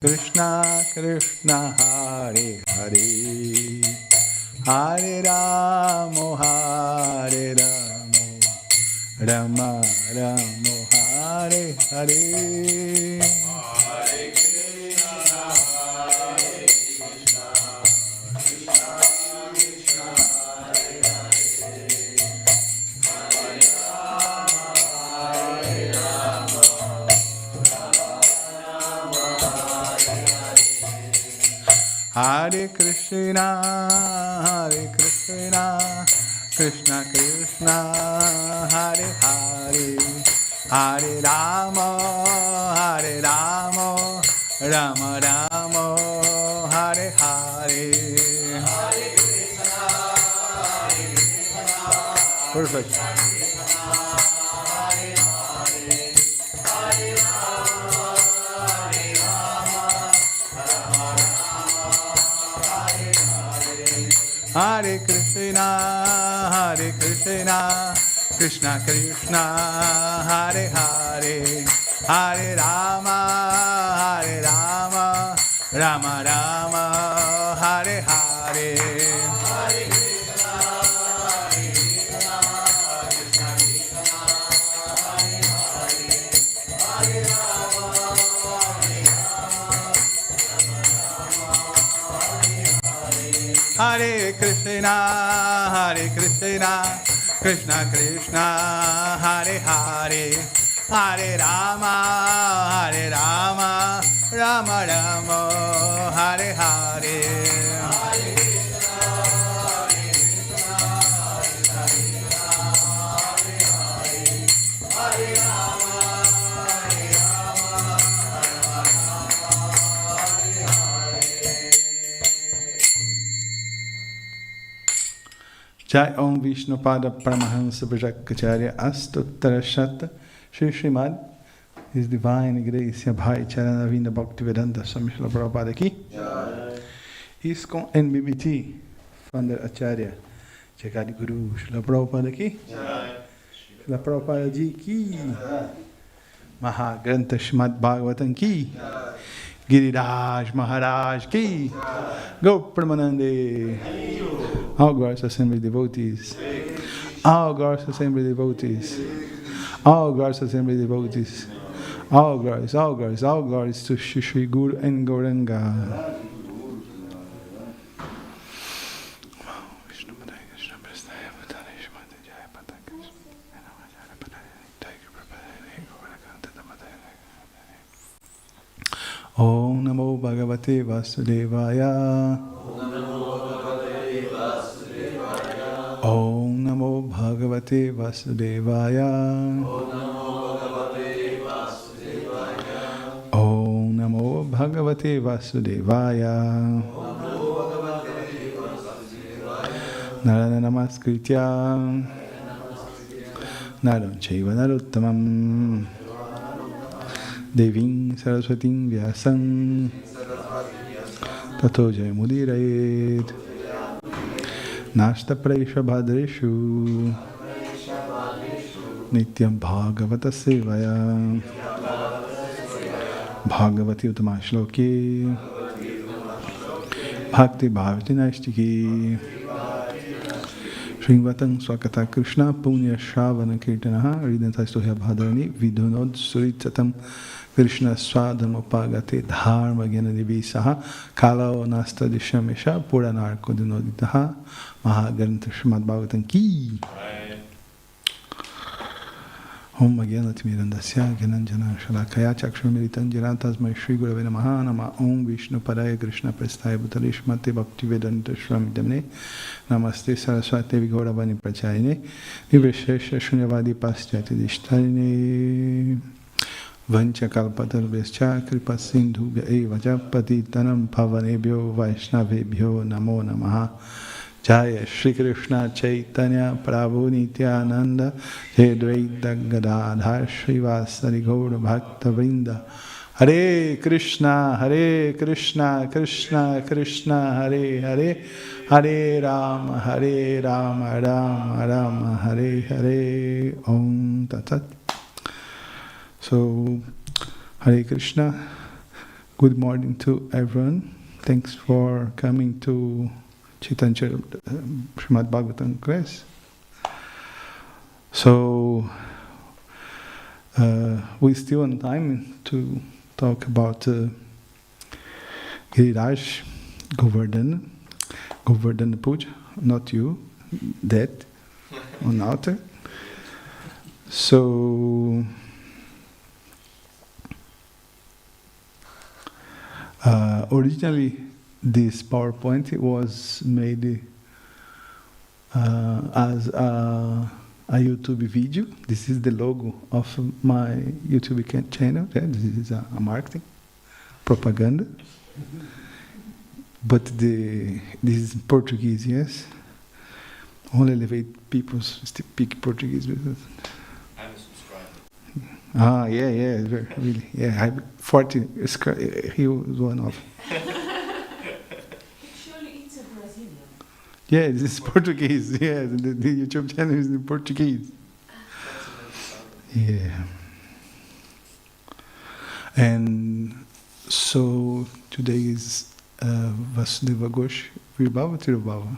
Krishna Krishna Hare Hare Hare Ramo Hare Ramo Rama Ramo Hare Hare Hare Krishna, Krishna Krishna, Hare Hare, Hare Rama, Rama Rama, Hare Hare. Hare Krishna, perfect. Hare Krishna, Krishna Krishna, Hare Hare, Hare Rama, Rama Rama, Hare Hare. Hare Krishna, Krishna Krishna, Hare Hare, Hare Rama, Hare Krishna, Krishna Krishna, Hare Hare, Hare Rama, Rama Rama, Hare Hare. Jai Om Vishnupada Paramahansa Vajakacharya Astottara Shata Shri Srimad His Divine Grace Bhai Charanavinda Bhaktivedanta Swami Srila Prabhupada ki ISKCON NBBT Founder Acharya Jagadi Guru Srila Prabhupada ki Srila Prabhupada ji ki Maha Grantha Srimad Bhagavatam ki Giriraj Maharaj ki Go Pramanande. All glorious assembly devotees. All glorious assembly devotees. All glorious assembly devotees. All glories to Shri Guru and Gauranga. Om Namo Bhagavate Vasudevaya. Om Namo Bhagavate Vasudevaya. Om Namo Bhagavate Vasudevaya. Narana Namaskritya Naram Chaiva Narottamam Devim Saraswatim Vyasam Tato Jayamudiraed Nashta Praisha Bhadreshu Nityam Bhagavata Sevaya Bhagavati Uttama Shloki Bhakti Bhavati Naistiki Sringvatam Swakata Krishna Punya Shravana Kirtanaha Ridanta Stohya Bhadrani Vidunod Suritatam Krishna Swadhamopagate Dharma Gyanadivisaha Kalao Nasta Dishamesha Puranarko Dinoditaha Maha Srimad Bhagavatam ki Om Gyanati Mirandasya Gyananjana Shalakaya Chakshurmiritan Jiratasmai Shri Gurave Namaha Nama Om Vishnu Padaya Krishna Prasthaya Bhutale Shmate Bhaktivedanta Swamidamne Namaste Saraswati Vigauravani Prachayane Vivreshesha Shunyavadi Paschati Dishtarine Vancha Kalpatarvescha Kripa Sindhubhya Eva Japati Tanam Pavanebhyo Vaishnavebhyo Namo Namaha Jaya Shri Krishna Chaitanya Prabhu Nityananda Jai Dvaita Gadadhar Srivasari Gaura Bhakta Vrinda Hare Krishna Krishna Krishna Hare Hare Hare Rama Rama Rama Hare Hare Om Tat Sat. So, Hare Krishna. Good morning to everyone. Thanks for coming to Chaitanya Srimad Bhagavatam class. So, we're still on time to talk about Giriraj Govardhana Puja, not you, that on altar. So, originally this PowerPoint was made as a YouTube video. This is the logo of my YouTube channel. Yeah, this is a marketing propaganda. But this is Portuguese, yes. Only elevate people speak Portuguese. I'm a subscriber. Yeah, really. Yeah, I'm 40. He was one of. Surely it's a Brazilian. Yeah, this is Portuguese. Yeah, the YouTube channel is in Portuguese. Yeah. And so today is Vasudeva Ghosh, Virbhava, Tirubhava.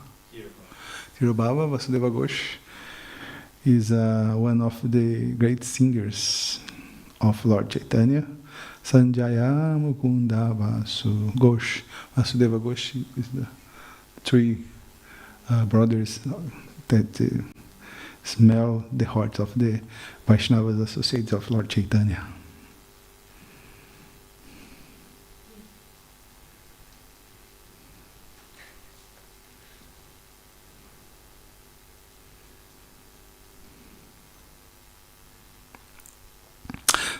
Tirubhava, Vasudeva Ghosh is one of the great singers of Lord Chaitanya. Sanjaya Mukunda Vasu Ghosh. Vasudeva Ghosh is the three brothers that smell the heart of the Vaishnavas associates of Lord Chaitanya.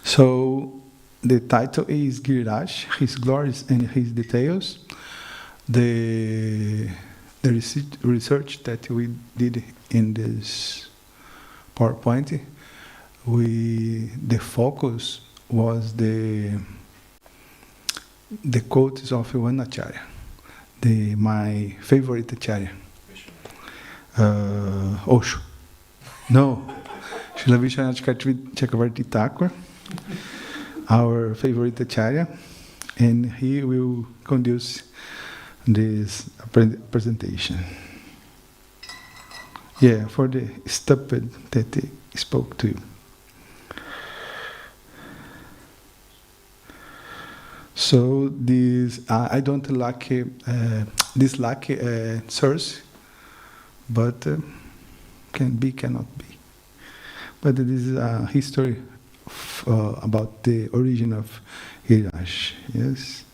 So the title is Giriraj, His Glories and His Details. The research that we did in this PowerPoint, the focus was the quotes of one acharya, my favorite acharya, Osho. No, Srila Vishwanath Chakravarti Thakur, our favorite acharya, and he will conduce this presentation. Yeah, for the stupid that he spoke to you. So this I don't like this lucky source, but can be, cannot be. But this is a history about the origin of Giriraj. Yes.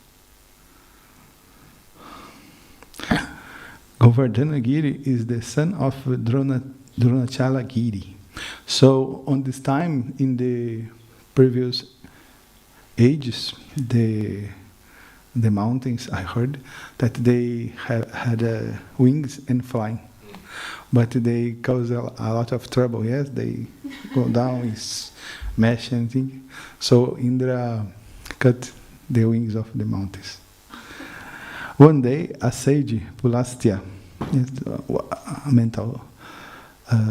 Govardhana Giri is the son of Dronachala Giri. So on this time, in the previous ages, the mountains, I heard that they had wings and flying, but they cause a lot of trouble. Yes, they go down, smash anything. So Indra cut the wings of the mountains. One day, a sage, Pulastya, a mental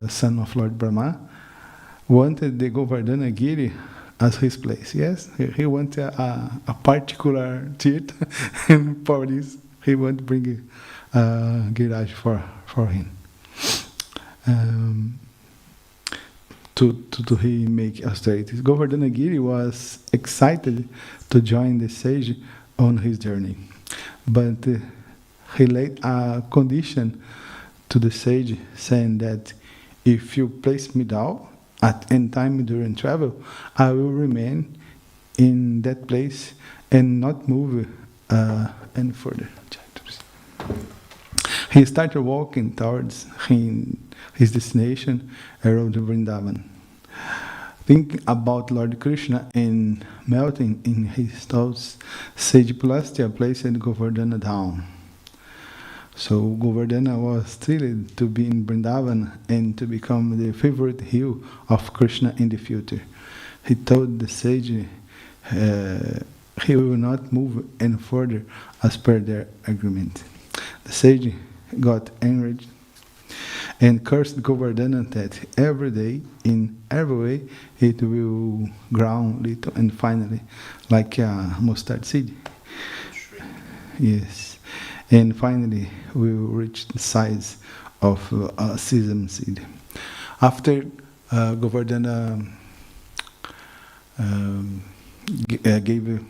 son of Lord Brahma, wanted the Govardhana Giri as his place. Yes, he wanted a particular tirth, and for this, he wanted to bring Giriraj for him. To he make austerities. Govardhana Giri was excited to join the sage on his journey. But he laid a condition to the sage, saying that if you place me down at any time during travel, I will remain in that place and not move any further. He started walking towards his destination, around Vrindavan. Thinking about Lord Krishna and melting in his thoughts, Sage Pulastya placed Govardhana down. So Govardhana was thrilled to be in Vrindavan and to become the favorite hill of Krishna in the future. He told the sage he will not move any further as per their agreement. The sage got enraged and cursed Govardhana that every day, in every way, it will grow little and finally, like a mustard seed, Yes. And finally, we reached the size of a sesame seed. After Govardhana gave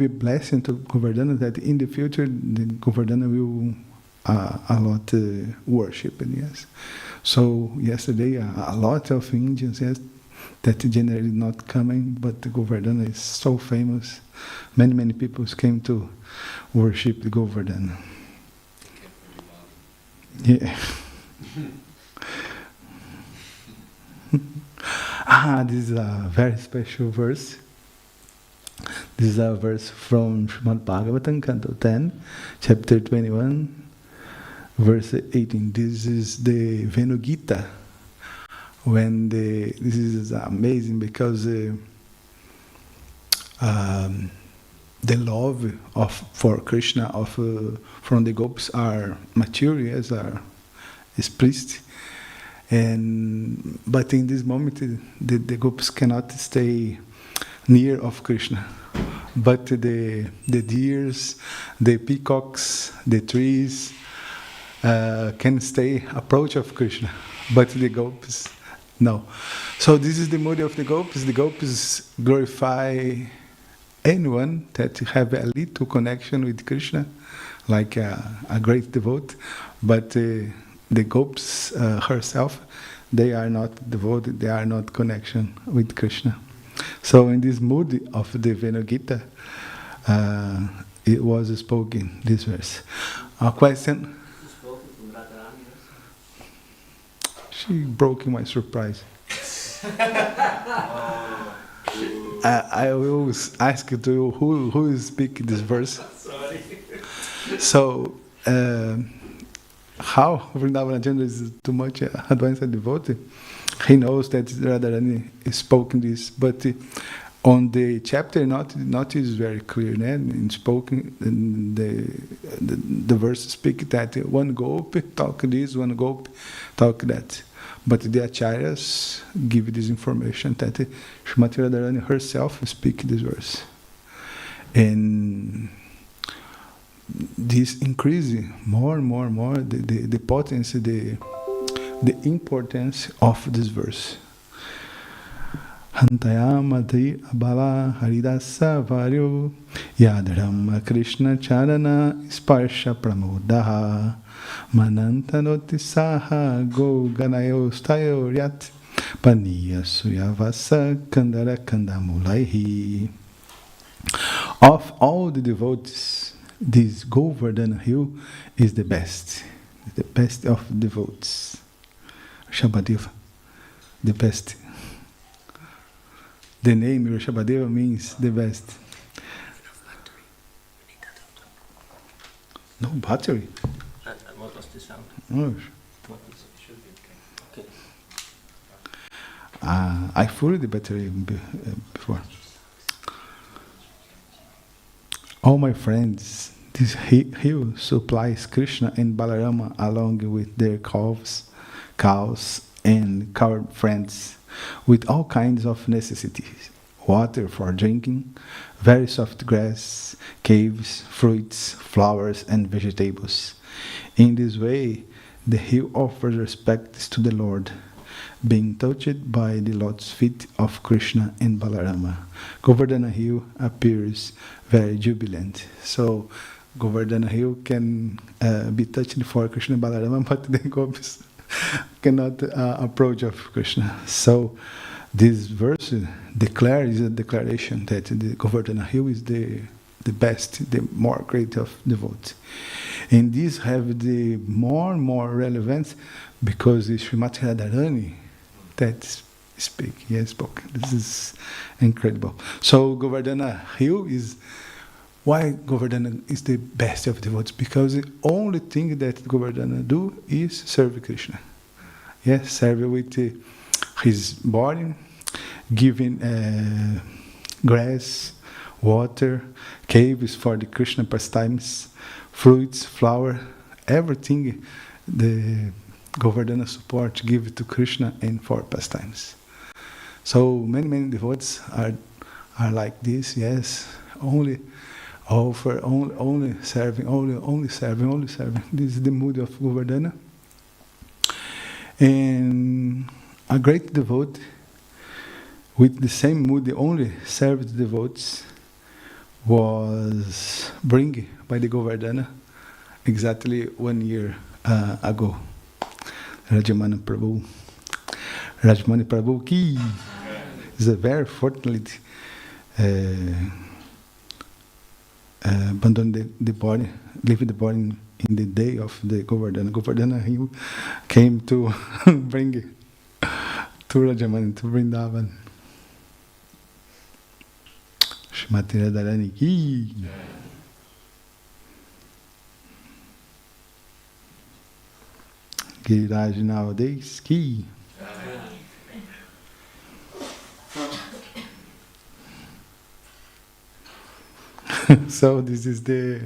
a blessing to Govardhana that in the future the Govardhana will a lot worship. Yes. So yesterday a lot of Indians, yes, that generally not coming, but the Govardhana is so famous. Many people came to worship the Govardhana. Yeah. This is a very special verse. This is a verse from Srimad Bhagavatam, Canto 10, chapter 21, verse 18. This is the Venu Gita. This is amazing because the love for Krishna from the gopis are mature, yes, are explicit. But in this moment, the gopis cannot stay near of Krishna. But the deers, the peacocks, the trees can stay approach of Krishna. But the gopis, no. So this is the mood of the gopis. The gopis glorify anyone that have a little connection with Krishna, like a great devote. But the gopis herself, they are not devoted, they are not connection with Krishna. So in this mood of the Venu Gita, it was spoken, this verse. A question? She broke my surprise. I will ask you to who speak this verse. Sorry. So, how Vrindavanachandra is too much advanced devotee, he knows that Radharani spoken this, but on the chapter not is very clear. In spoken, the verse speak that one gopi talk this, one gopi talk that. But the acharyas give this information that Srimati Radharani herself speak this verse. And this increases more and more the potency, the importance of this verse. Hantayamadri abala haridasa varyo yadram Krishna charana sparsha pramodaha manantanotisaha go ganayo stayoryat paniya suyavasa kandara kandamulaihi. Of all the devotees, this Govardhana hill is the best of devotees. Rishabhadeva, the best. The name Rishabhadeva means the best. No battery. What was the sound? Oh. Should be okay. I filled the battery before. All my friends, this hill supplies Krishna and Balarama along with their cows, and cowherd friends with all kinds of necessities. Water for drinking, very soft grass, caves, fruits, flowers, and vegetables. In this way, the hill offers respects to the Lord, being touched by the lotus feet of Krishna and Balarama. Govardhana hill appears very jubilant. So, Govardhana hill can be touched for Krishna and Balarama, but the gopis cannot approach of Krishna. So, this verse is a declaration that the Govardhana hill is the best, the more great of devotees. And these have the more and more relevance because it's Srimati Radharani that spoke. This is incredible. So Govardhana hill is why Govardhana is the best of devotees, because the only thing that Govardhana do is serve Krishna. Yes, serve with his body, giving grass, water, caves for the Krishna pastimes, fruits, flower, everything the Govardhana support give to Krishna and for pastimes. So many devotees are like this, yes. only offer, only serving, only serving, only serving. This is the mood of Govardhana. And a great devotee with the same mood, the only served devotees, was bring by the Govardhana exactly 1 year ago. Rajamani Prabhu. Rajamani Prabhu ki is a very fortunate abandoned the body, leave the body in the day of the Govardhana. Govardhana he came to bring to Rajamani, to Vrindavan. Shrimati Radharani ki. Giriraj nowadays ki. So this is the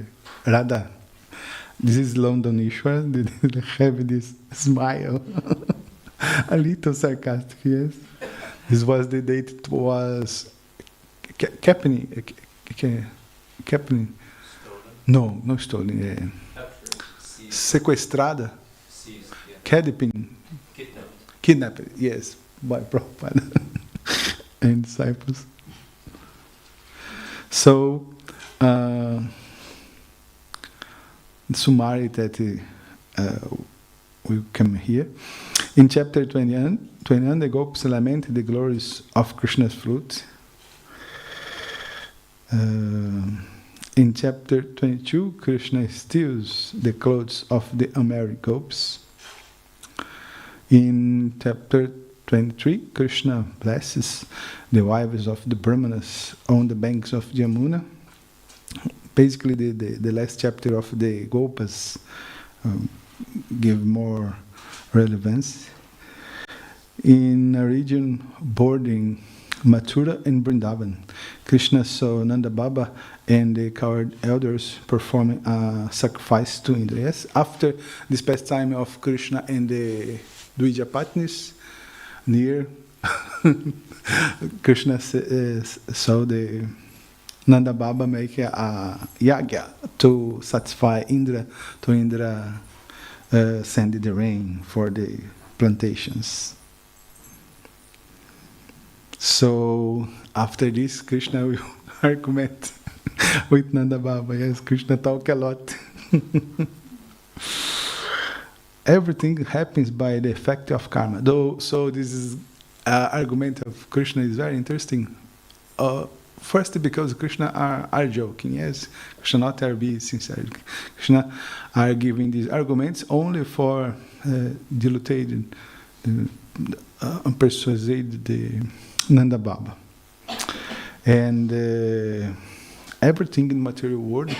Radha. This is London Ishwar. They have this smile, a little sarcastic. Yes, this was the date. It was Captain. No, not stolen. Sequestrada. Kidnapped. Yes, by Prabhupada and disciples. So. Summary that we come here. In chapter 21, the Gopis lament the glories of Krishna's fruit. In chapter 22, Krishna steals the clothes of the unmarried Gopis. In chapter 23, Krishna blesses the wives of the Brahmanas on the banks of Yamuna. Basically, the last chapter of the Gopas give more relevance. In a region bordering Mathura and Vrindavan, Krishna saw Nanda Baba and the cowherd elders performing a sacrifice to Indra. Yes, after this pastime of Krishna and the Dvijapatnis, near Krishna saw the Nanda Baba make a yagya to satisfy Indra, to Indra send the rain for the plantations. So after this, Krishna will argument with Nanda Baba. Yes, Krishna talk a lot. Everything happens by the effect of karma. So this is argument of Krishna is very interesting. First, because Krishna are joking, yes. Krishna not are being sincere. Krishna are giving these arguments only for diluted, persuade the Nanda Baba. And everything in material world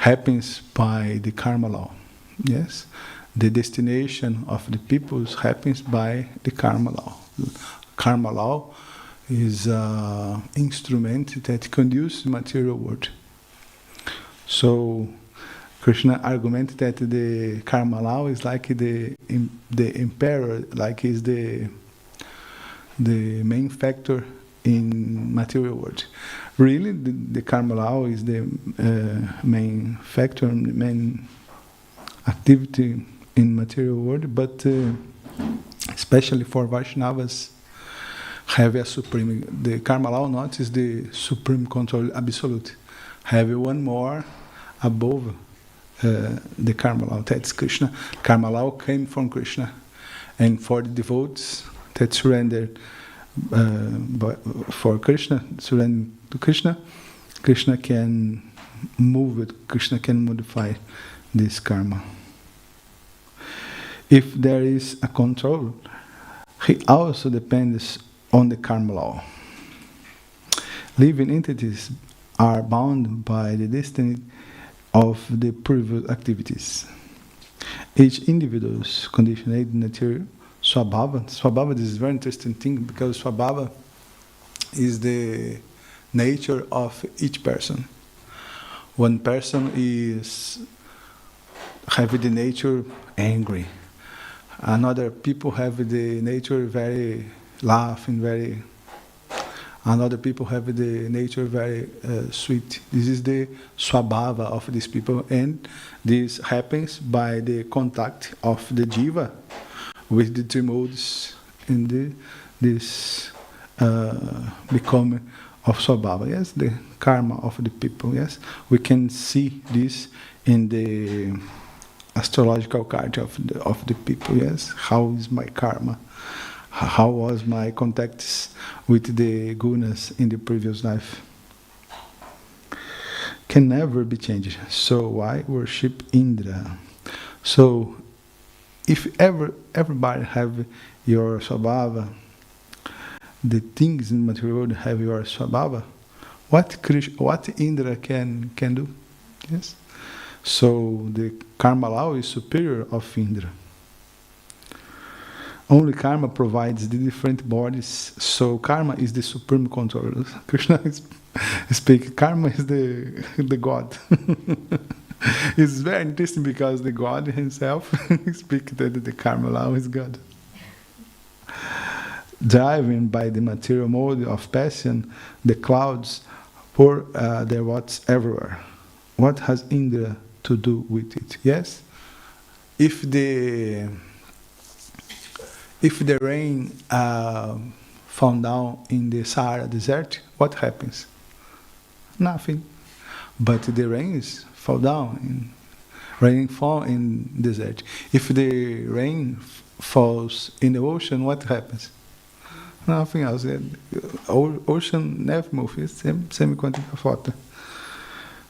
happens by the karma law. Yes, the destination of the peoples happens by the karma law. Karma law is an instrument that conduces the material world. So Krishna argument that the karma law is like the emperor, like is the main factor in material world. Really, the karma law is the main factor, main activity in material world, but especially for Vaishnavas, have a supreme. The karma law not is the supreme control absolute. Have one more above the karma law. That's Krishna. Karma law came from Krishna, and for the devotees that surrender for Krishna, surrender to Krishna, Krishna can move it. Krishna can modify this karma. If there is a control, he also depends on the karma law. Living entities are bound by the destiny of the previous activities. Each individual's conditioned nature, swabhava. Swabhava, this is a very interesting thing because swabhava is the nature of each person. One person is have the nature angry. Another people have the nature very laughing, very and other people have the nature very sweet. This is the swabhava of these people, and this happens by the contact of the jiva with the three modes in this becoming of swabhava. Yes, the karma of the people. Yes, we can see this in the astrological card of the people. Yes, how is my karma? How was my contacts with the gunas in the previous life? Can never be changed. So why worship Indra? So if everybody have your swabhava, the things in the material world have your swabhava, what Indra can do? Yes. So the karma law is superior of Indra. Only karma provides the different bodies. So karma is the supreme controller. Krishna speaks. Karma is the God. It's very interesting because the God himself speaks that the karma law is God. Driven by the material mode of passion, the clouds pour their waters everywhere. What has Indra to do with it? Yes, if the rain fall down in the Sahara desert, what happens? Nothing. But the rains fall down, rain fall in desert. If the rain falls in the ocean, what happens? Nothing else. Ocean never moves. It's same quantity of water.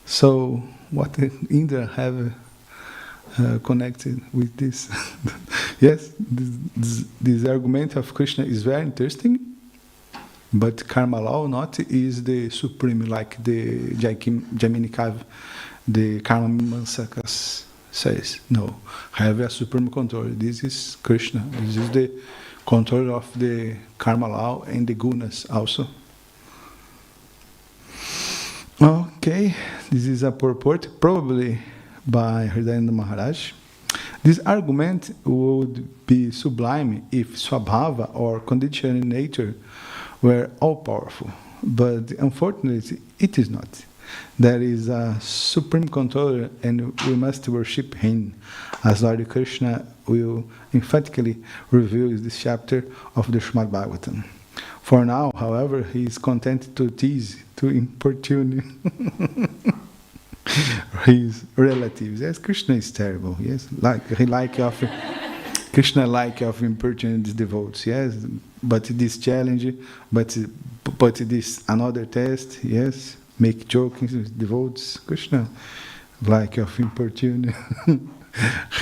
So what Indra have connected with this? Yes, this argument of Krishna is very interesting, but karma law not is the supreme, like the Jaiminikav, the Karma Mimamsakas says. No, have a supreme control. This is Krishna. This is the control of the karma law and the gunas also. Okay, this is a purport, probably by Hridayendra Maharaj. This argument would be sublime if Swabhava or conditioned nature were all-powerful, but unfortunately it is not. There is a supreme controller and we must worship him, as Lord Krishna will emphatically reveal in this chapter of the Srimad Bhagavatam. For now, however, he is content to tease, to importune his relatives. Yes, Krishna is terrible. Yes, Krishna like of importuning the devotees. Yes, but this challenge, but this another test. Yes, make jokings with devotees. Krishna like of importuning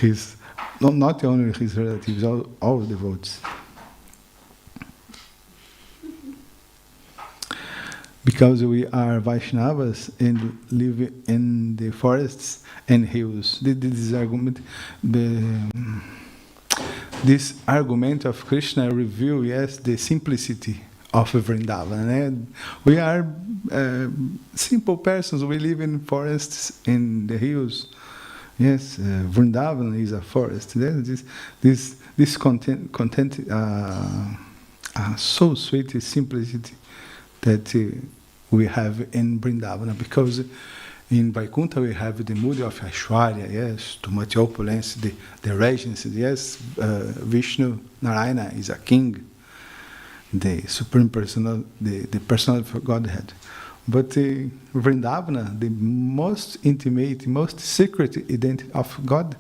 his not only his relatives, all devotees. Because we are Vaishnavas and live in the forests and hills. This argument of Krishna reveals, yes, the simplicity of Vrindavan. And we are simple persons. We live in forests, in the hills. Yes, Vrindavan is a forest. This content so sweet simplicity that we have in Vrindavana, because in Vaikuntha we have the mood of Aishwarya, yes, too much opulence, the regency, yes, Vishnu, Narayana is a king, the supreme personal, the personality of Godhead. But Vrindavana, the most intimate, most secret identity of God,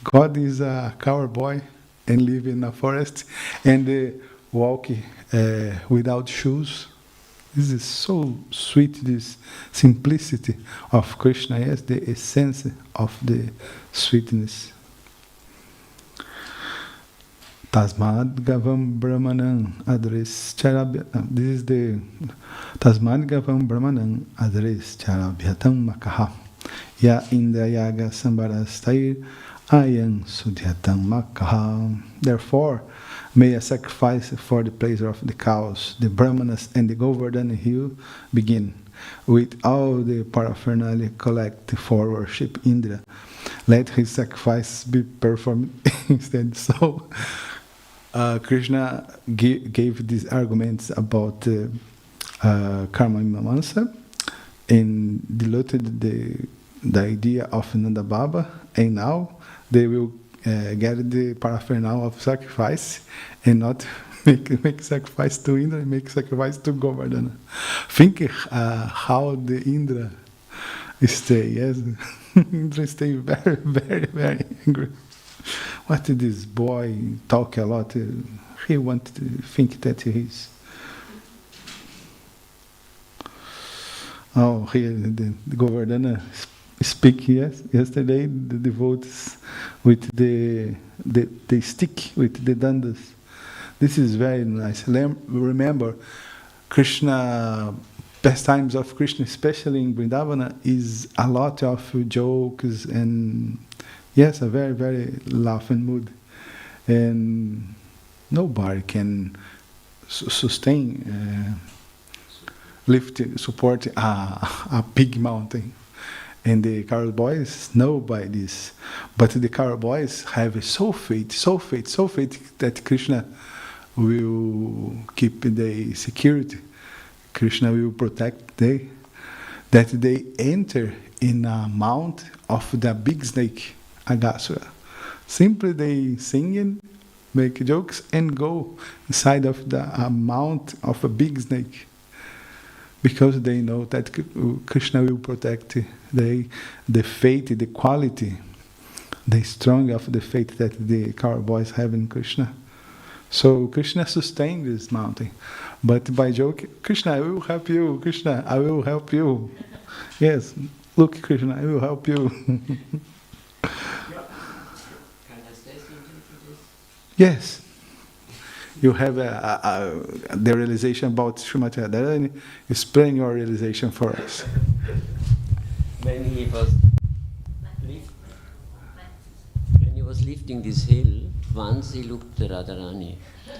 God is a cowboy and live in a forest and walk without shoes. This is so sweet, this simplicity of Krishna, yes, the essence of the sweetness. Tasmad Gavam Brahmanam Adres Charabhya. This is the Tasmad Gavam Brahmanam Adres Charabhyatam Makaha. Ya Indrayaga Sambarastai Ayam Sudhyatam Makaha. Therefore, may a sacrifice for the pleasure of the cows, the brahmanas, and the Govardhan hill begin, with all the paraphernalia collect for worship Indra. Let his sacrifice be performed instead. So, Krishna gave these arguments about Karma Mimamsa, and diluted the idea of Nanda Baba, and now they will get the paraphernalia of sacrifice and not make sacrifice to Indra, make sacrifice to Govardhana. Think how the Indra stay, yes? Indra stay very, very, very angry. What did this boy talk a lot? He wanted to think that he's... Oh, here the Govardhana speak yesterday, the devotees with the stick, with the dandas. This is very nice. Remember, Krishna, pastimes of Krishna, especially in Vrindavana, is a lot of jokes and, yes, a very, very laughing mood. And nobody can sustain, support a big mountain. And the Carol boys know by this. But the Carol boys have so faith that Krishna will keep the security. Krishna will protect they, that they enter in a mount of the big snake, Agasura. Simply they sing, make jokes, and go inside of the mount of a big snake. Because they know that Krishna will protect the faith, the quality, the strong of the faith that the cowboys have in Krishna. So Krishna sustained this mountain. But by joke, Krishna, I will help you. Krishna, I will help you. Yes, look, Krishna, I will help you. Can I say something to this? Yes. You have the realization about Srimati Radharani. Explain your realization for us. When he was lifting this hill, once he looked at Radharani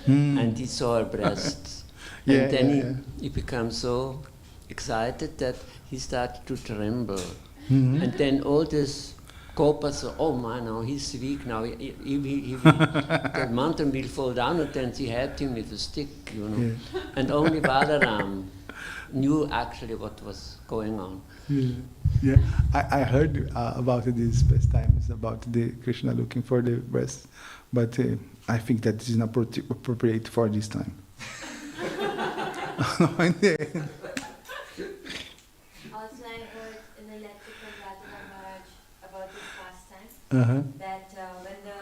and he saw her breasts. And then he became so excited that he started to tremble. And then all this Gopas, oh my, now he's weak now. The mountain will fall down, and then she helped him with a stick, you know. Yeah. And only Balaram knew actually what was going on. Yeah. I heard about these pastimes, about the Krishna looking for the breast, but I think that this is not appropriate for this time. Also, I heard in the lecture from Radha Maharaj about this pastime, that when the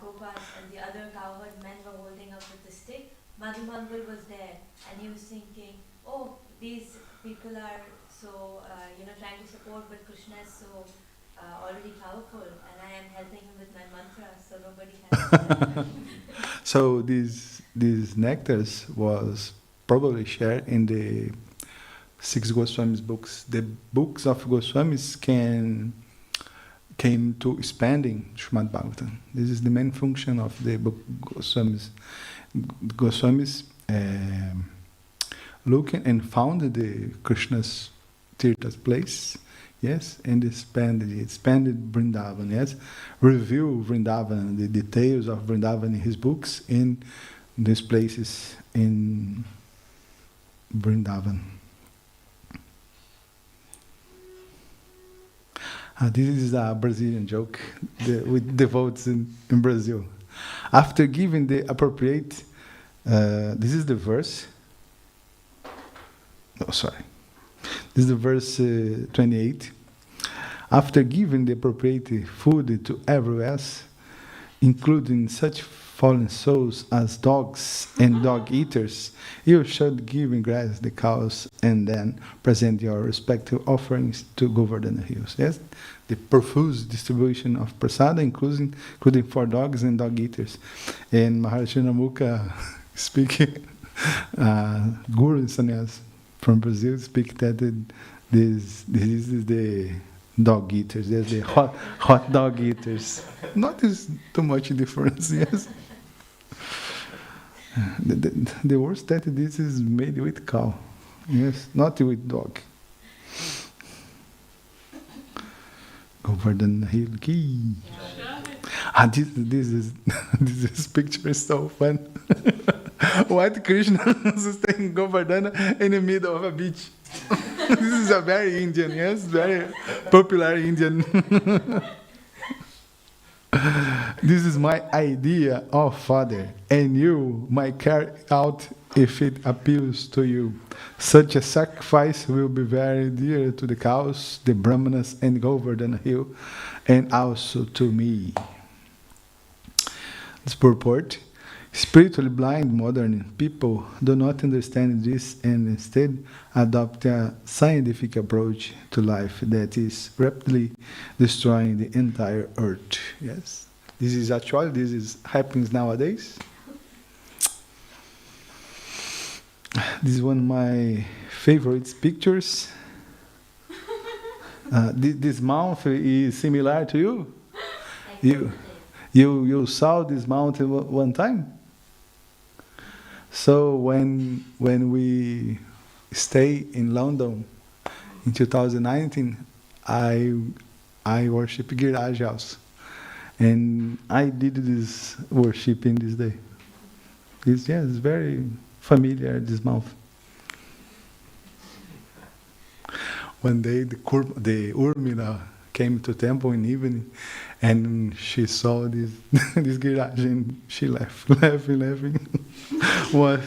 Gopas and the other cowherd men were holding up with the stick, Madhumangal was there, and he was thinking, oh, these people are so, trying to support, but Krishna is so already powerful, and I am helping him with my mantra, so nobody has. So these nectars was probably shared in the 6 Goswamis books. The books of Goswamis came to expanding Srimad Bhagavatam. This is the main function of the book Goswamis. Goswamis looking and found the Krishna's Tirtha's place, yes, and expanded Vrindavan, yes, review Vrindavan, the details of Vrindavan in his books in these places in Vrindavan. This is a Brazilian joke with devotees in Brazil. After giving the appropriate, this is the verse. Oh, sorry. This is the verse 28. After giving the appropriate food to everyone else, including such fallen souls as dogs and dog eaters, you should give in grass the cows and then present your respective offerings to Govardhana hills. Yes, the profuse distribution of prasada, including for dogs and dog eaters. And Maharishi Namuka speaking, Guru and Sannyas from Brazil speak that this is the dog eaters. There's the hot dog eaters. Not too much difference, yes. The worst that this is made with cow, yes, not with dog. Govardhana Hill Ki. This picture is so fun. What Krishna sustained Govardhana in the middle of a beach. This is a very Indian, yes, very popular Indian. This is my idea of Father, and you might carry out if it appeals to you. Such a sacrifice will be very dear to the cows, the Brahmanas, and Govardhana hill, and also to me. This purport. Spiritually blind modern people do not understand this and instead adopt a scientific approach to life that is rapidly destroying the entire earth. Yes, this is happens nowadays. This is one of my favorite pictures. This mouth is similar to you. You saw this mountain one time. So when we stay in London in 2019, I worship Giriraj House, and I did this worship in this day. It's very familiar, this mouth. One day the Urmila came to temple in evening, and she saw this Giriraj, and she laughing. Why?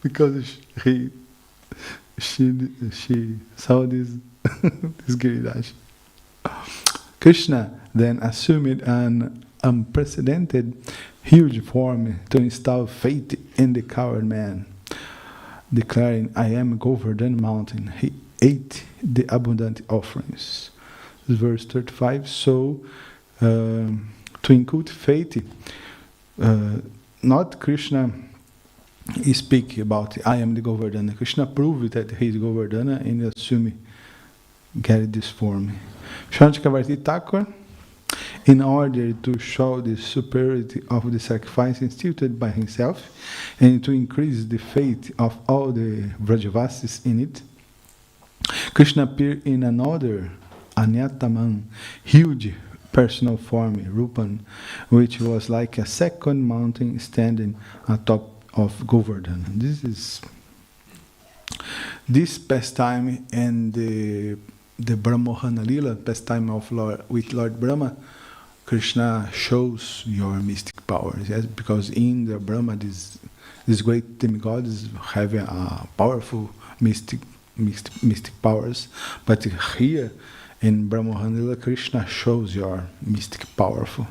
Because she saw this this Giriraj. Krishna then assumed an unprecedented, huge form to install faith in the coward man, declaring, "I am Govardhan mountain." He ate the abundant offerings. Verse 35. So, to include faith, not Krishna speak about I am the Govardhana. Krishna proved that he is Govardhana and assume get this form. Shanti Thakur, in order to show the superiority of the sacrifice instituted by himself and to increase the faith of all the Vrajavasis in it, Krishna appeared in another Anyataman, huge personal form, Rupan, which was like a second mountain standing atop of Govardhan. This pastime and the Brahmohana Lila, pastime of with Lord Brahma, Krishna shows your mystic powers. Yes, because in the Brahma, these great demigods have a powerful mystic powers, but here in Brahmohana Lila, Krishna shows your mystic powers.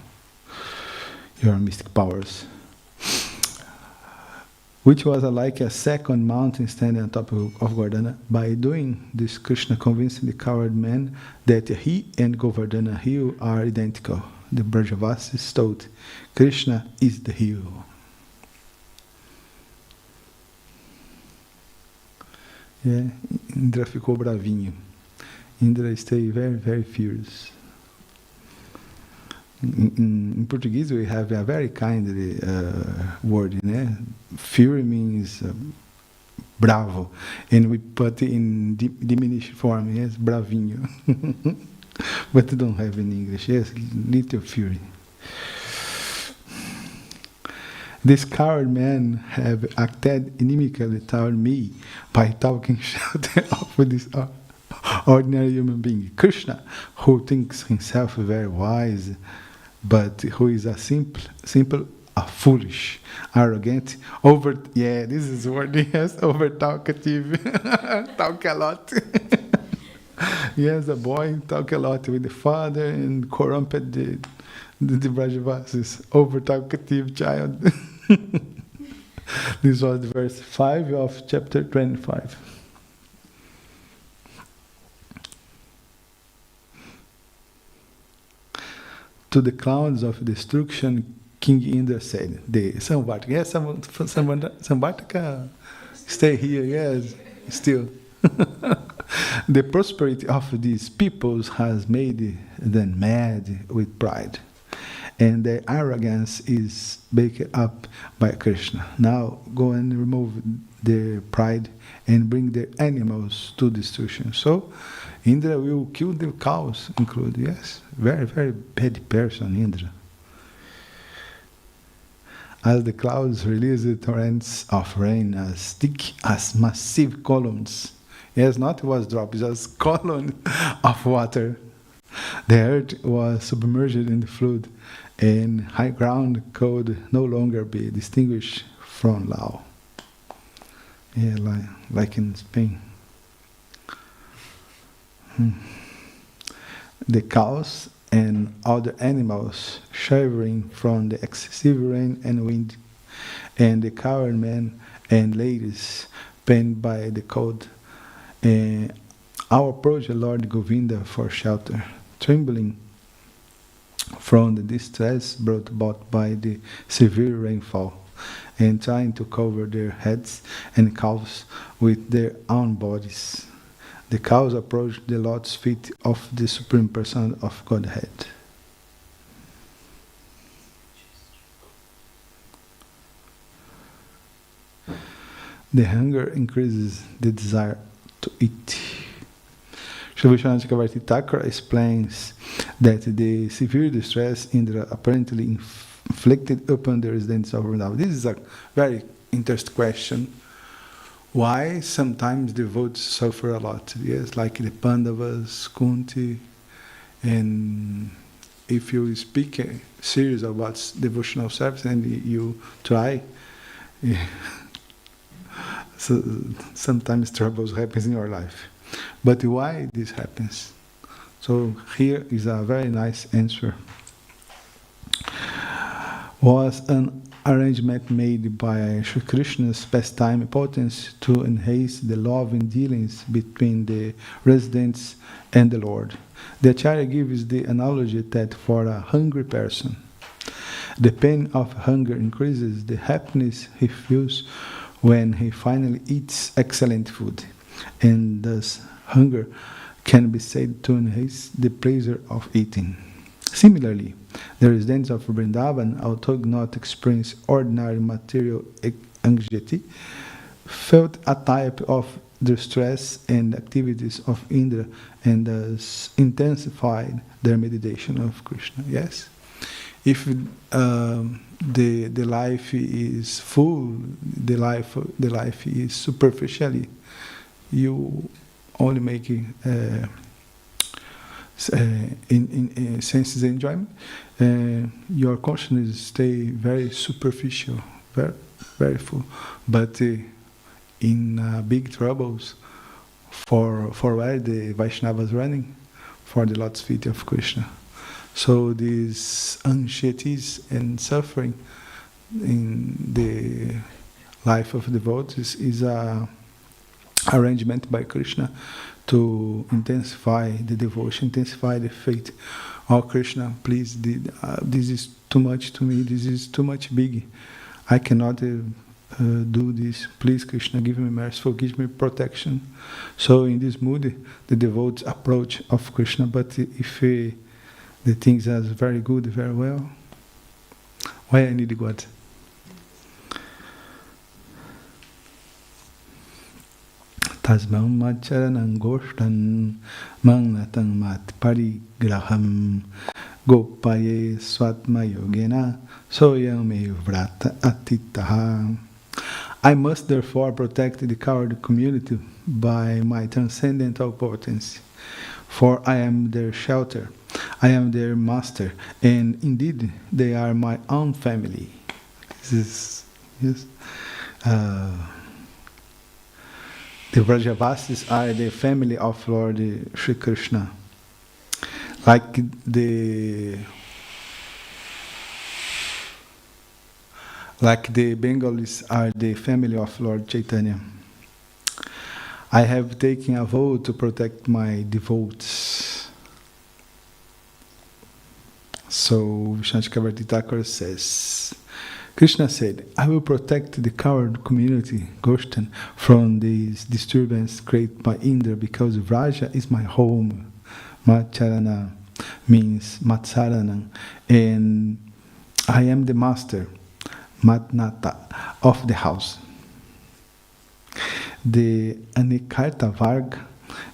Which was like a second mountain standing on top of Govardhana. By doing this, Krishna convinced the coward man that he and Govardhana hill are identical. The Brajavasis told, Krishna is the hill. Yeah, Indra ficou bravinho. Indra stayed very, very furious. In Portuguese, we have a very kind word, né? Fury means bravo, and we put it in diminished form, yes, bravinho. But we don't have in English, yes, little fury. This coward man have acted inimically toward me by talking shelter of this ordinary human being. Krishna, who thinks himself very wise, but who is a simple, foolish, arrogant, this is word, yes, over talkative, talk a lot. Yes, a boy talk a lot with the father and corrupted the Brajavasis, over talkative child. This was verse 5 of chapter 25. To the clouds of destruction, King Indra said, the Samvartaka, yes, Samvartaka, stay here, yes, still. The prosperity of these peoples has made them mad with pride, and their arrogance is baked up by Krishna. Now go and remove their pride and bring their animals to destruction. So Indra will kill the cows, include, yes. Very, very bad person, Indra. as the clouds released torrents of rain as thick as massive columns. Yes, not was drops, just columns of water. The earth was submerged in the flood, and high ground could no longer be distinguished from low. Yeah, like in Spain. The cows and other animals shivering from the excessive rain and wind, and the coward men and ladies pained by the cold. Our approached Lord Govinda for shelter, trembling from the distress brought about by the severe rainfall, and trying to cover their heads and cows with their own bodies. The cows approached the lotus feet of the Supreme Person of Godhead. The hunger increases the desire to eat. Sri Vishwanath Chakravarti Thakur explains that the severe distress Indra apparently inflicted upon the residents of Vrindavan. This is a very interesting question. Why sometimes devotees suffer a lot? Yes, like the Pandavas, Kunti, and if you speak serious about devotional service and you try, so sometimes troubles happens in your life. But why this happens? So here is a very nice answer. Was an arrangement made by Sri Krishna's pastime potency to enhance the loving dealings between the residents and the Lord. The Acharya gives the analogy that for a hungry person, the pain of hunger increases the happiness he feels when he finally eats excellent food, and thus hunger can be said to enhance the pleasure of eating. Similarly, the residents of Vrindavan, although not experience ordinary material anxiety, felt a type of the stress and activities of Indra, and thus intensified their meditation of Krishna. Yes, if the life is full, the life is superficially, you only make in senses enjoyment, your consciousness stay very superficial, very full. But in big troubles, for where the Vaishnavas running, for the lotus feet of Krishna. So these anxieties and suffering in the life of devotees is a arrangement by Krishna to intensify the devotion, intensify the faith. Oh Krishna, please, this is too much to me, this is too much big. I cannot do this. Please Krishna, give me mercy, give me protection. So in this mood, the devotees approach of Krishna, but if the things are very good, very well, why I need God? Tasmam macharanam goshtan mangnatang mat parigraham gopaye swatma yogena soyam me vrata atitaha. I must therefore protect the coward community by my transcendental potency, for I am their shelter, I am their master, and indeed they are my own family. This is, yes. The Vrajavasis are the family of Lord Sri Krishna. Like the Bengalis are the family of Lord Chaitanya. I have taken a vow to protect my devotees. So Vishwanath Chakravarti Thakur says, Krishna said, I will protect the coward community, Goshtan, from this disturbance created by Indra, because Vraja is my home. Macharana means Matsaranam, and I am the master, Matnata, of the house. The Anikarta Varga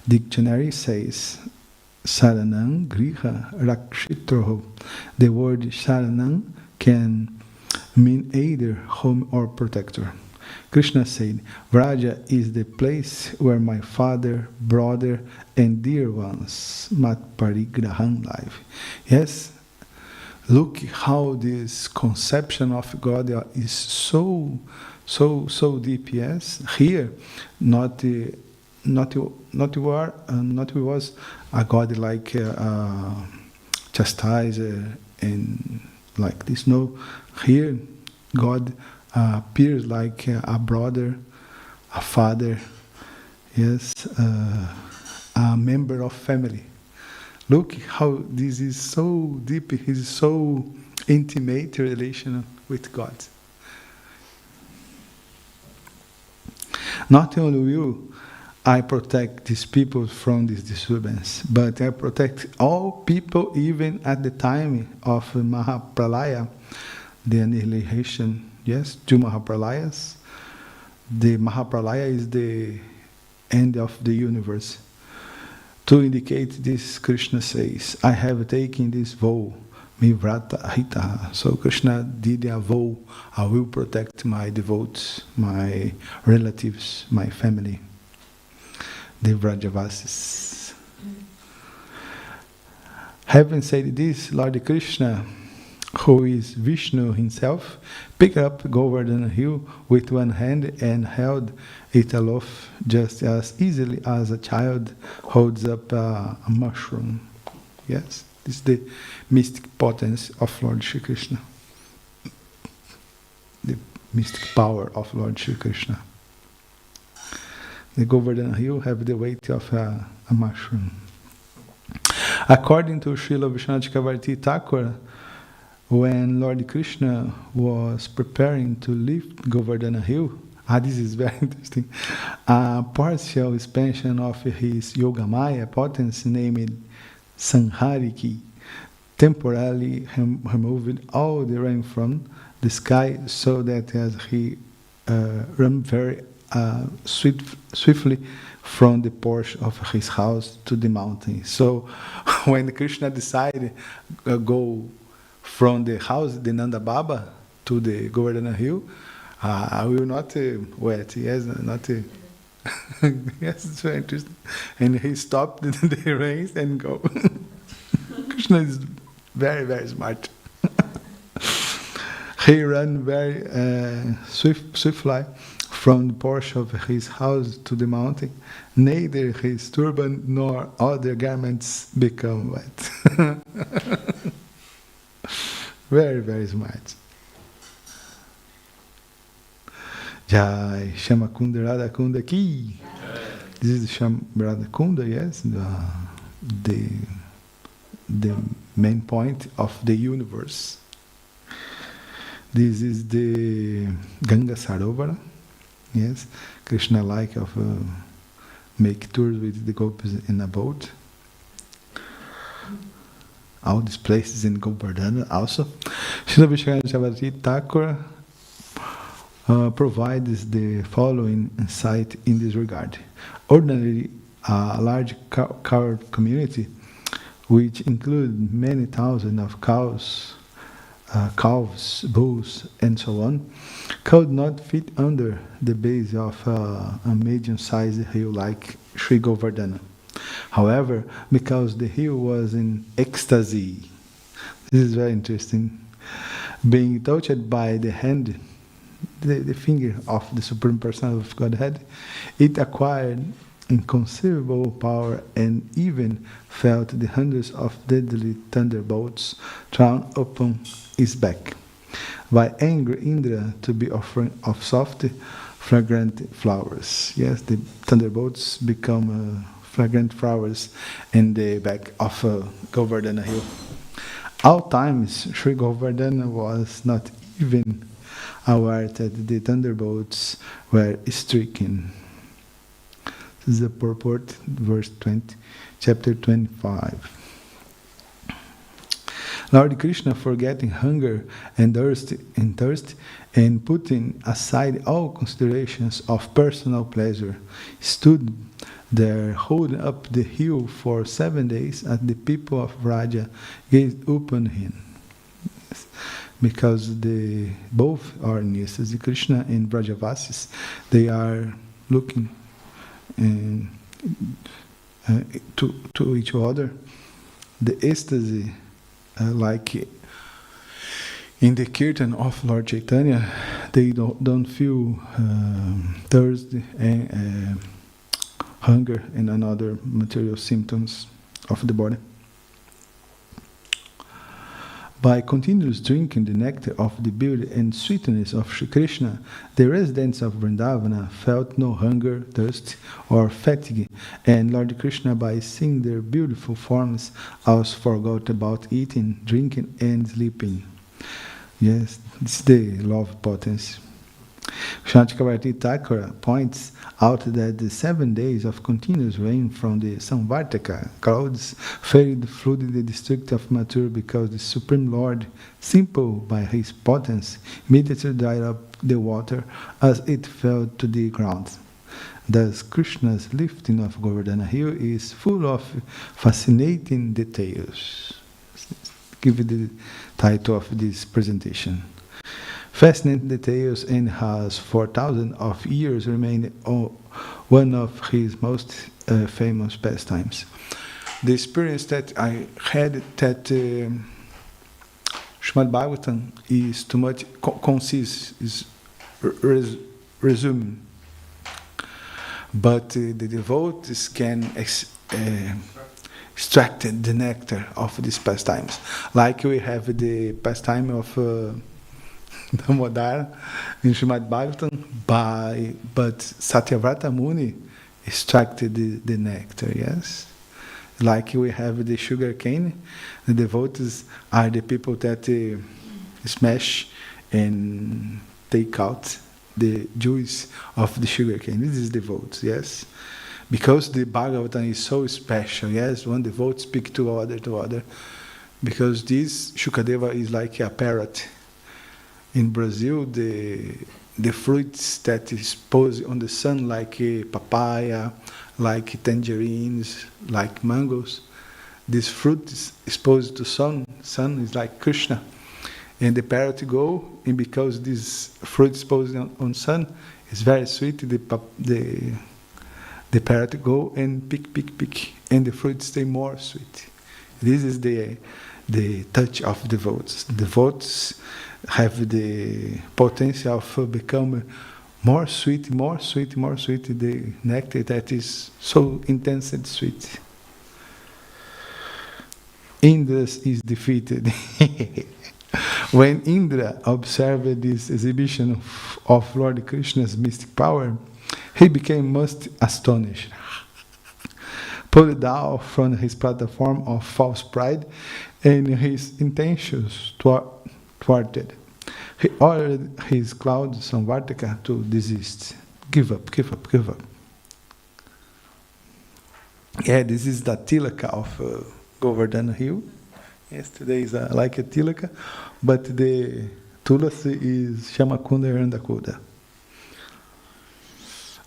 dictionary says, Saranam Griha Rakshitroho. The word Saranam can mean either home or protector. Krishna said, Vraja is the place where my father, brother, and dear ones, Mat Parigrahan, live. Yes, look how this conception of God is so deep. Yes, here, not was a God like chastiser and like this. No, here God appears like a brother, a father, yes, a member of family. Look how this is so deep, his so intimate relation with God. Not only will I protect these people from this disturbance, but I protect all people even at the time of Maha Pralaya, the annihilation. Yes, two Mahapralayas. The Mahapralaya is the end of the universe. To indicate this, Krishna says, I have taken this vow, mi vrata ahitaha. So Krishna did a vow, I will protect my devotees, my relatives, my family, the Vrajavasis. Having said this, Lord Krishna, who is Vishnu himself, picked up Govardhana hill with one hand and held it aloft just as easily as a child holds up a mushroom. Yes, this is the mystic potency of Lord Shri Krishna. The mystic power of Lord Shri Krishna. The Govardhana hill have the weight of a mushroom. According to Srila Vishwanath Chakravarti Thakur, when Lord Krishna was preparing to lift Govardhana hill, this is very interesting, a partial expansion of his Yogamaya potency named Sanhariki temporarily removed all the rain from the sky so that as he ran very swiftly from the porch of his house to the mountain. So when Krishna decided go from the house, the Nanda Baba, to the Govardhana hill, I will not wet. Yes, not. Yes, it's very interesting. And he stopped the rains and go. Krishna is very, very smart. He ran very swiftly from the porch of his house to the mountain. Neither his turban nor other garments become wet. Very, very smart. Jai Shama Kunda Radha Kunda Ki. This is Shama Radha Kunda, yes, the main point of the universe. This is the Ganga Sarovara. Yes, Krishna like of make tours with the gopis in a boat. All these places in Govardhana also. Srila Vishwanath Chakravarti Thakur provides the following insight in this regard. Ordinarily, a large cow community, which include many thousands of cows, calves, bulls, and so on, could not fit under the base of a medium-sized hill like Sri Govardhana. However, because the hill was in ecstasy, this is very interesting, being touched by the hand, the finger of the Supreme Personality of Godhead, it acquired inconceivable power and even felt the hundreds of deadly thunderbolts thrown upon its back. By angry Indra to be offering of soft, fragrant flowers. Yes, the thunderbolts become fragrant flowers in the back of Govardhana hill. All times, Sri Govardhana was not even aware that the thunderbolts were striking. This is the purport, verse 20, chapter 25. Lord Krishna, forgetting hunger and thirst, and putting aside all considerations of personal pleasure, stood there holding up the hill for 7 days as the people of Vraja gazed upon him. because both are in ecstasy. Krishna and Brajavasis, they are looking to each other. The ecstasy, like in the kirtan of Lord Chaitanya, they don't feel thirst and hunger and another material symptoms of the body. By continuous drinking the nectar of the beauty and sweetness of Sri Krishna, the residents of Vrindavana felt no hunger, thirst, or fatigue, and Lord Krishna, by seeing their beautiful forms, also forgot about eating, drinking, and sleeping. Yes, it's the love potency. Chakravarti Thakura points out that the 7 days of continuous rain from the Samvartaka clouds flooded the district of Mathura because the Supreme Lord, simple by his potency, immediately dried up the water as it fell to the ground. Thus, Krishna's lifting of Govardhana hill is full of fascinating details. Give the title of this presentation. Fascinating details, and has for thousands of years remained one of his most famous pastimes. The experience that I had that Srimad Bhagavatam is too much concise, is resume, but the devotees can extract the nectar of these pastimes, like we have the pastime of Damodara in Srimad Bhagavatam, but Satyavrata Muni extracted the nectar, yes? Like we have the sugar cane, the devotees are the people that smash and take out the juice of the sugar cane. This is devotees, yes? Because the Bhagavatam is so special, yes? One devotee speaks to other. Because this Shukadeva is like a parrot. In Brazil, the fruits that is exposed on the sun, like papaya, like tangerines, like mangoes, this fruit is exposed to sun. Sun is like Krishna, and the parrot go, and because this fruit exposed on sun is very sweet, the parrot go and pick, and the fruit stay more sweet. This is the touch of devotees. Devotees have the potential of become more sweet, the nectar that is so intense and sweet. Indra is defeated. When Indra observed this exhibition of Lord Krishna's mystic power, he became most astonished. Pulled down from his platform of false pride and his intentions thwarted. He ordered his cloud Samvartaka to desist. Give up. Yeah, this is the tilaka of Govardhana hill. Yes, today is like a tilaka, but the tulasi is Shamakunda Randakuda.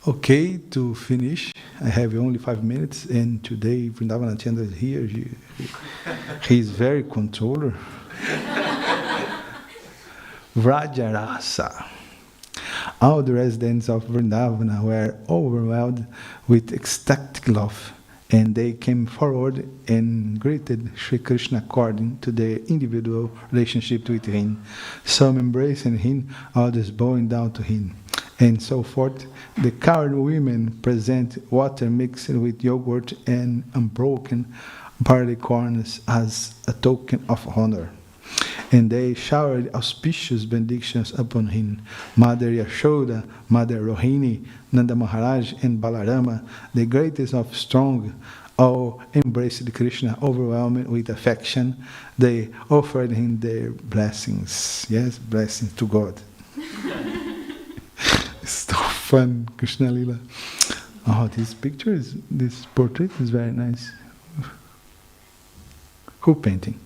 Okay, to finish, I have only 5 minutes, and today Vrindavan Chandra is here. He is very controller. Vrajarasa. All the residents of Vrindavana were overwhelmed with ecstatic love, and they came forward and greeted Sri Krishna according to their individual relationship with him. Some embracing him, others bowing down to him, and so forth. The coward women present water mixed with yogurt and unbroken barley corns as a token of honor. And they showered auspicious benedictions upon him. Mother Yashoda, Mother Rohini, Nanda Maharaj, and Balarama, the greatest of strong, all embraced Krishna, overwhelmed with affection. They offered him their blessings. Yes, blessings to God. It's so fun, Krishna Lila. Oh, this portrait is very nice. Who painting?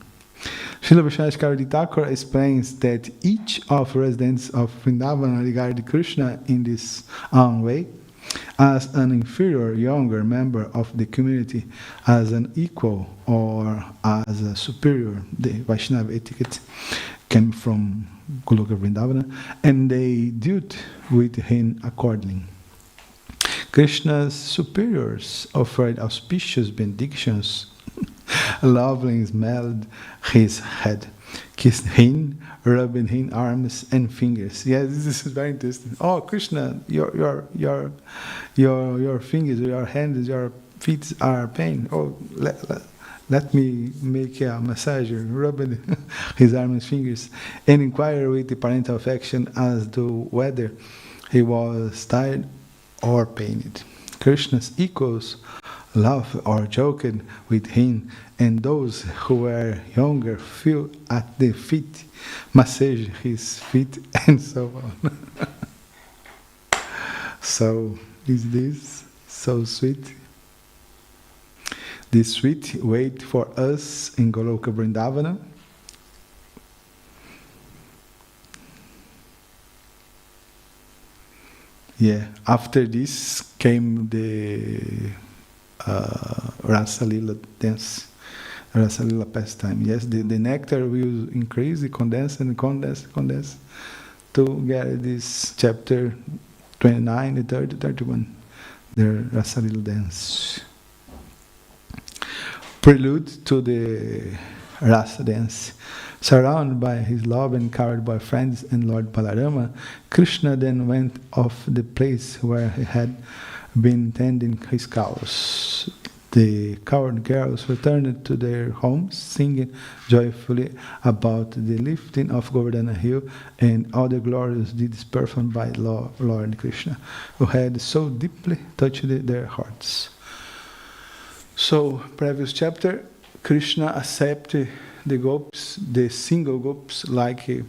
Srila Vishwanath Thakur explains that each of residents of Vrindavan regard Krishna in this own way. as an inferior, younger member of the community, as an equal, or as a superior. The Vaishnava etiquette came from Goloka Vrindavana, and they dealt with him accordingly. Krishna's superiors offered auspicious benedictions. Lovely smelled his head, kissed him, rubbing him arms and fingers. Yes, this is very interesting. Oh, Krishna, your fingers, your hands, your feet are pain. Oh, let me make a massage, rubbing his arms and fingers, and inquire with the parental affection as to whether he was tired or pained. Krishna's equals laughed or joked with him, and those who were younger fell at the feet, massaged his feet, and so on. So, is this so sweet? This sweet wait for us in Goloka Vrindavana. Yeah, after this came the Rasa Lila dance, Rasa Lila pastime. Yes, the nectar will increase, condense to get this chapter 29, 30, 31, the Rasa Lila dance. Prelude to the Rasa dance. Surrounded by his love and carried by friends and Lord Balarama, Krishna then went off the place where he had been tending his cows. The cowherd girls returned to their homes, singing joyfully about the lifting of Govardhana hill and all the glorious deeds performed by Lord Krishna, who had so deeply touched their hearts. So, previous chapter, Krishna accepted the gopis, the single gopis, like his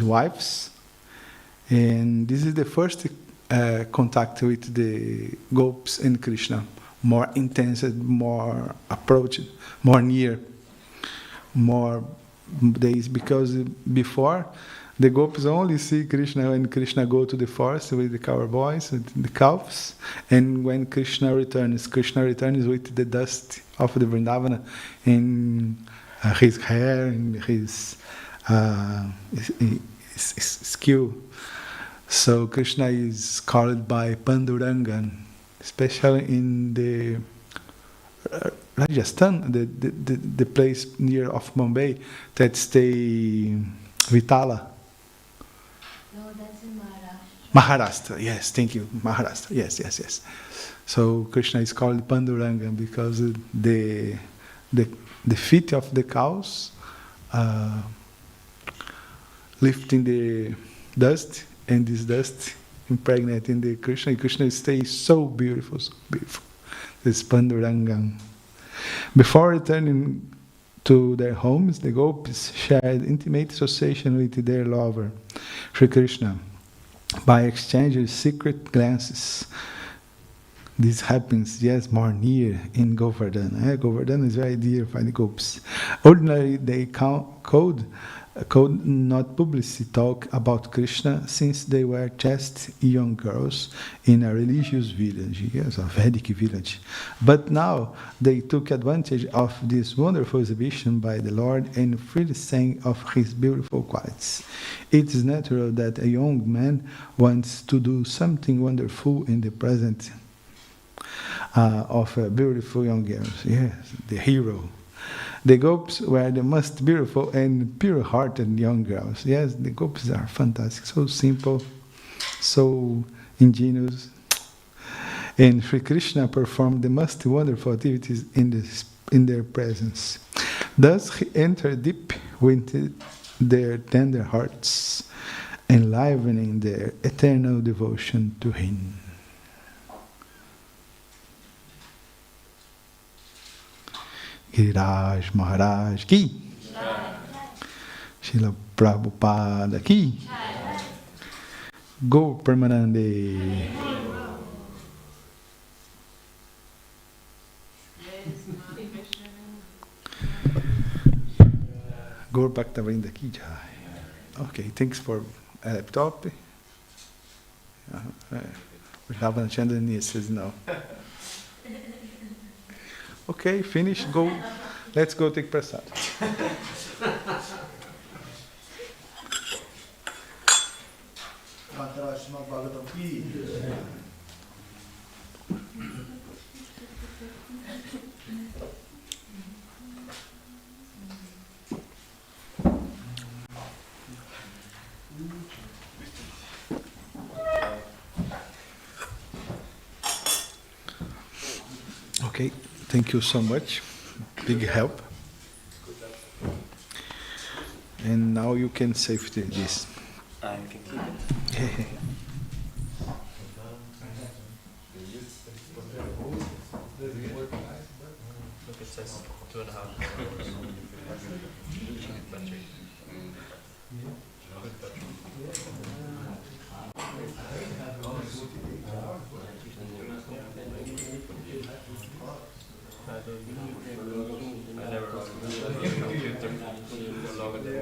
wives, and this is the first contact with the gopis and Krishna, more intense, more approached, more near, more days, because before the gopis only see Krishna when Krishna go to the forest with the cowboys, with the cows, and when Krishna returns with the dust of the Vrindavana in his hair and his skill. So Krishna is called by Panduranga, especially in the Rajasthan, the place near of Mumbai that stay Vitala. No, that's in Maharashtra. Maharashtra, yes, thank you. Maharashtra, yes. So Krishna is called Panduranga because the feet of the cows lifting the dust, and this dust impregnating the Krishna. And Krishna stays so beautiful, so beautiful. This Panduranga. Before returning to their homes, the gopis shared intimate association with their lover, Sri Krishna, by exchanging secret glances. This happens, yes, more near in Govardhana. Govardhana is very dear for the gopis. Ordinarily, they could not publicly talk about Krishna, since they were just young girls in a religious village, yes, a Vedic village. But now they took advantage of this wonderful exhibition by the Lord and freely sang of his beautiful qualities. It is natural that a young man wants to do something wonderful in the presence of a beautiful young girl. Yes, the hero. The gopis were the most beautiful and pure-hearted young girls. Yes, the gopis are fantastic, so simple, so ingenious. And Sri Krishna performed the most wonderful activities in their presence. Thus he entered deep into their tender hearts, enlivening their eternal devotion to him. Giriraj Maharaj ki, Srila Prabhupada ki, Go Permanande. Gaur Bhaktavrinda ki jai. Okay, thanks for a laptop. Ravanachandani says no. Okay, finish, go. Let's go take prasad. Okay, thank you so much. Big help. And now you can save this. You can keep it. Look, it says 2.5 hours. Battery. Good battery. I never run a computer for longer than an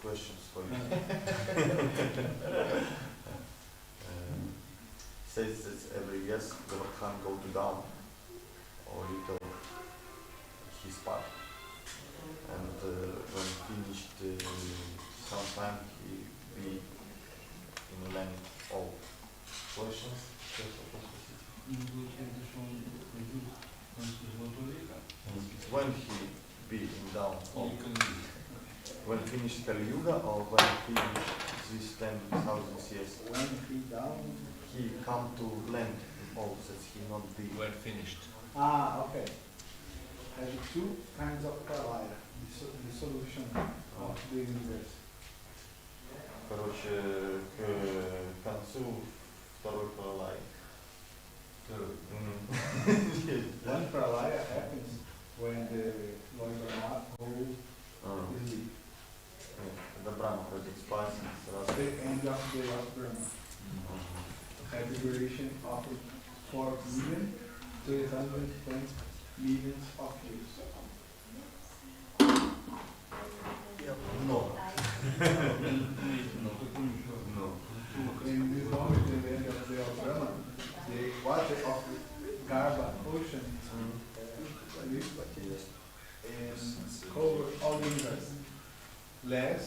Questions for you. Says that every yes, the can go to down or little his part. And when finished sometime he be in land all questions. When he be in down all. When finished Kali Yuga or when finished this 10,000 years? When he down. He come to land all that he not be. When finished. Okay. Have two kinds of pralaya, the solution of the universe. Короче, к концу второй пролай. One pralaya happens when the Lord Brahma holds his leaf. Когда Брахма ходит спать, сразу. The end of the Lord Brahma. At the duration of 4,320 millions of years. No. In this moment, the end of the Lord Brahma, the water of the Garba ocean and cover all the universe. Less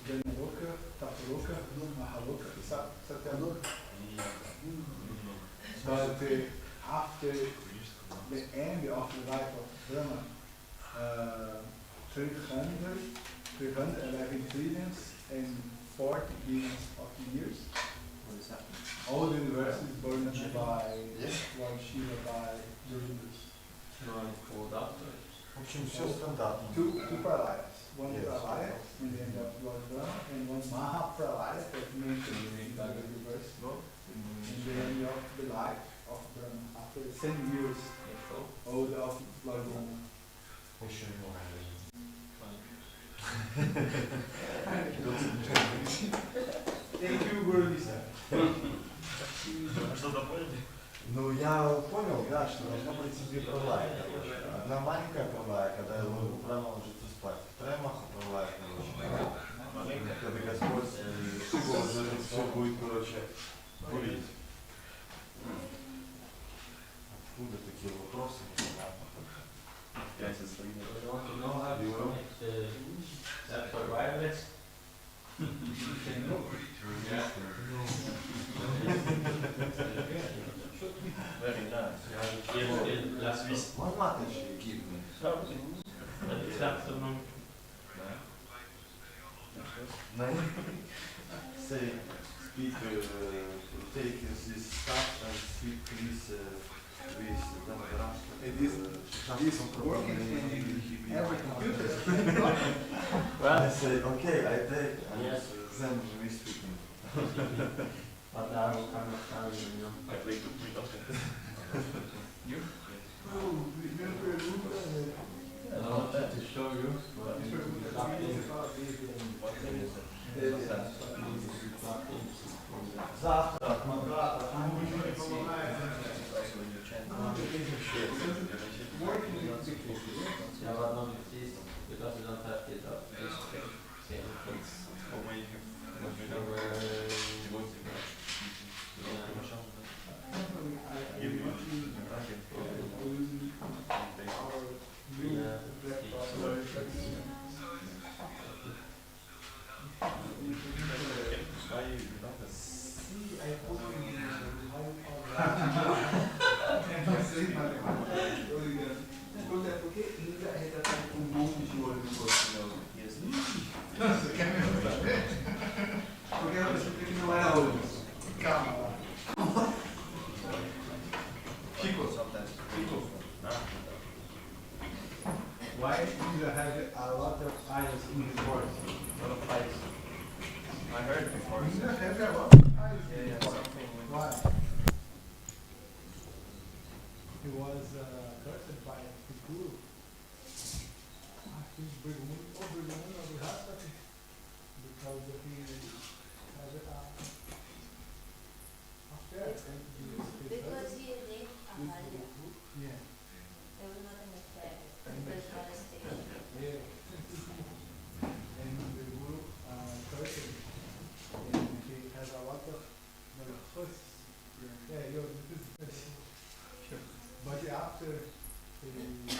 Janaloka, Tapaloka, Mahaloka, Satyaloka. But after the end of the life of Brahma, 311 trillions and 40 billions of years, What is happening? all the universe is burned by Lord Shiva, by the rulers. В общем, все стандартно. Two pralayas. One Yes. pralaya in the end of Lord Brahma, and one Maha pralaya that mentioned in the universe in the end of the life of Brahma, after 10 years old of Lord Brahma. Еще немного. Thank you, Guru Lisa. Что-то поняли? Ну, я понял, да, что должна быть две пролая, короче. Одна маленькая пролая, когда Брахма ложится спать. Вторая маха пролая, короче. Когда Господь все будет, короче, курить. Откуда такие вопросы? Very nice. La Suisse. What matters you give me? Say, speak, take this stuff and speak with It is working in every computer. I say, okay, I take, and Yes. then we speaking. You? Me pergunta I wanted to show you what is yeah, but not with this, because we don't have this same things. Why do you have a lot of eyes in his voice? A lot of eyes. I heard before. You have a lot of eyes in his voice. Something. Why? He was cursed by his guru. He's brilliant, because he has affair. Because he raped Ahalya. Yeah. There was not an affair. It was molestation. Yeah. And the guru cursed him. And he has a lot of fuss. Yeah, this is sure. But after he